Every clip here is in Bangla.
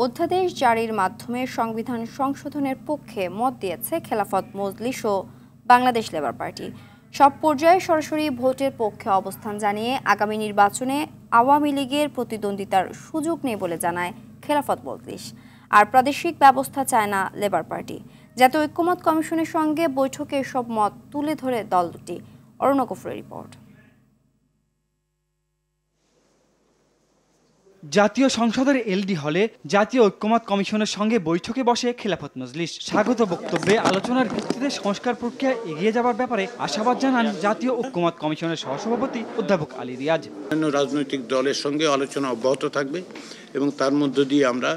অধ্যাদেশ জারির মাধ্যমে সংবিধান সংশোধনের পক্ষে মত দিয়েছে খেলাফত মজলিস ও বাংলাদেশ লেবার পার্টি। সব পর্যায়ে সরাসরি ভোটের পক্ষে অবস্থান জানিয়ে আগামী নির্বাচনে আওয়ামী লীগের প্রতিদ্বন্দ্বিতার সুযোগ নেই বলে জানায় খেলাফত মজলিস। আর প্রাদেশিক ব্যবস্থা চায় না লেবার পার্টি। জাতীয় ঐক্যমত কমিশনের সঙ্গে বৈঠকে এসব মত তুলে ধরে দল দুটি। অরুণ গফুরের রিপোর্ট। জাতীয় সংসদের এলডি হলে জাতীয় ঐক্যমত কমিশনের সঙ্গে বৈঠকে বসে খেলাফত মজলিস। স্বাগত বক্তব্যে আলোচনার ভিত্তিতে সংস্কার প্রক্রিয়া এগিয়ে যাবার ব্যাপারে আশাবাদ জানান জাতীয় ঐক্যমত কমিশনের সহসভাপতি অধ্যাপক আলী রিয়াজ। রাজনৈতিক দলের সঙ্গে আলোচনা অব্যাহত থাকবে এবং তার মধ্য দিয়ে আমরা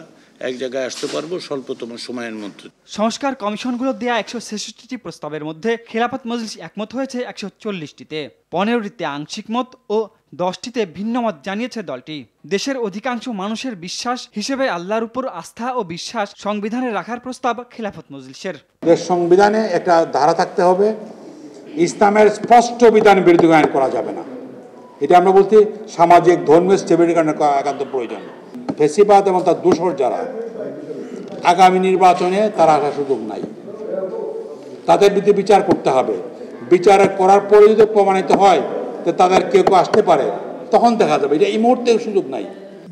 এক জায়গায় আসতে পারবো স্বল্পতম সময়ের মধ্যে। সংস্কার কমিশনগুলো দেয়া 166টি প্রস্তাবের মধ্যে খেলাফত মজলিস একমত হয়েছে 140টিতে, 15টিতে আংশিক মত ও 10টিতে ভিন্ন মত জানিয়েছে দলটি। দেশের অধিকাংশ মানুষের বিশ্বাস হিসেবে আল্লাহর উপর আস্থা ও বিশ্বাস সংবিধানে রাখার প্রস্তাব খেলাফত মজলিসের। দেশ সংবিধানে একটা ধারা থাকতে হবে, ইসলামের স্পষ্ট বিধান বিরোধিতা করা যাবে না। এটা আমরা বলছি সামাজিক ধর্মীয় স্টেবিলিটির একান্ত প্রয়োজন। ফেসিবাদ এবং তার দোসর যারা আগামী নির্বাচনে তারা আসার সুযোগ নাই, তাদের বিরুদ্ধে বিচার করতে হবে। বিচার করার পরে যদি প্রমাণিত হয় যে তাদের কেউ আসতে পারে, তখন দেখা যাবে। এটা এই মুহূর্তে সুযোগ নাই।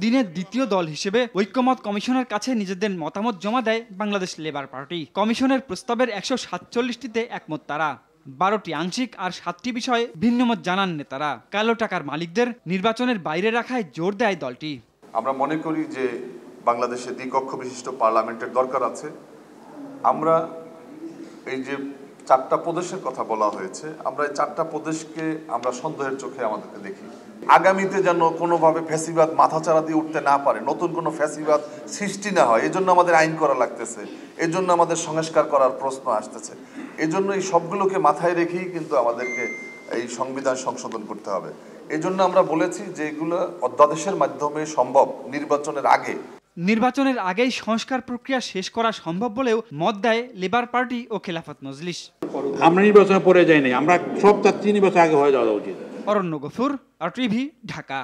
দিনের দ্বিতীয় দল হিসেবে ঐক্যমত কমিশনের কাছে নিজেদের মতামত জমা দেয় বাংলাদেশ লেবার পার্টি। কমিশনের প্রস্তাবের 147টিতে একমত তারা, 12টি আংশিক আর 7টি বিষয়ে ভিন্নমত জানান নেতারা। কালো টাকার মালিকদের নির্বাচনের বাইরে রাখায় জোর দেয় দলটি। আমরা মনে করি যে বাংলাদেশে দ্বিকক্ষ বিশিষ্ট পার্লামেন্টের দরকার আছে। আমরা এই যে 4টা প্রদেশের কথা বলা হয়েছে, আমরা এই 4টা প্রদেশকে আমরা সন্দেহের চোখে আমাদেরকে দেখি। আগামীতে যেন কোনোভাবে ফ্যাসিবাদ মাথাচাড়া দিয়ে উঠতে না পারে, নতুন কোনো ফ্যাসিবাদ সৃষ্টি না হয়, এজন্য আমাদের আইন করা লাগতেছে, এজন্য আমাদের সংস্কার করার প্রশ্ন আসতেছে। এজন্য এই সবগুলোকে মাথায় রেখেই কিন্তু আমাদেরকে এই সংবিধান সংশোধন করতে হবে। এজন্য আমরা বলেছি যে এগুলো অধ্যাদেশের মাধ্যমে সম্ভব নির্বাচনের আগেই সংস্কার প্রক্রিয়া শেষ করা সম্ভব বলেও মত দেয় লেবার পার্টি ও খেলাফত মজলিস। আমরা নির্বাচনে পড়ে যাই নাই, আমরা সব 4 নির্বাচন আগে হয়ে যাওয়া উচিত। অরণ্য গফুর, RTV, ঢাকা।